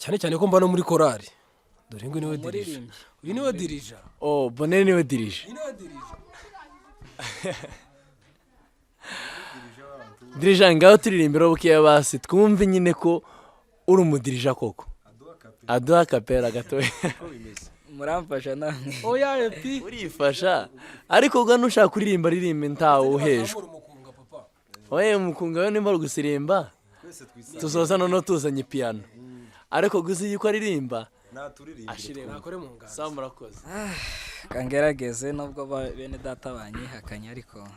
cyane cyane ko mba no muri korari dore ngo niwe dirija uyu niwe dirija Boneri niwe dirija dirija ngaho turirimbira bukeya basi twumve nyine ko uri umudirija koko aduha kapera gatoya muramfasha namwe oya epi urifasha ariko ubwo nushaka kuririmba ririmba ntawe uhejwe oye umukunga we nimba uri gusirimba tuzoza noneho tuzanye piano ariko gusa yuko aririmba ashire nakore mu ngano sawa murakoze kangerageze nubwo bene data banyihakanye ariko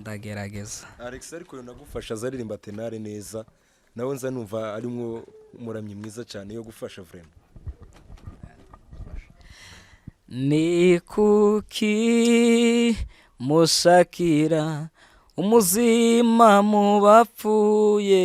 ndagerageza. Alex ariko yonagufasha azaririmba tenare neza nawe nza numva arimwo umuramyi mwiza cyane yo gufasha vraiment. Ni kuki mushakira umuzima mu bapfuye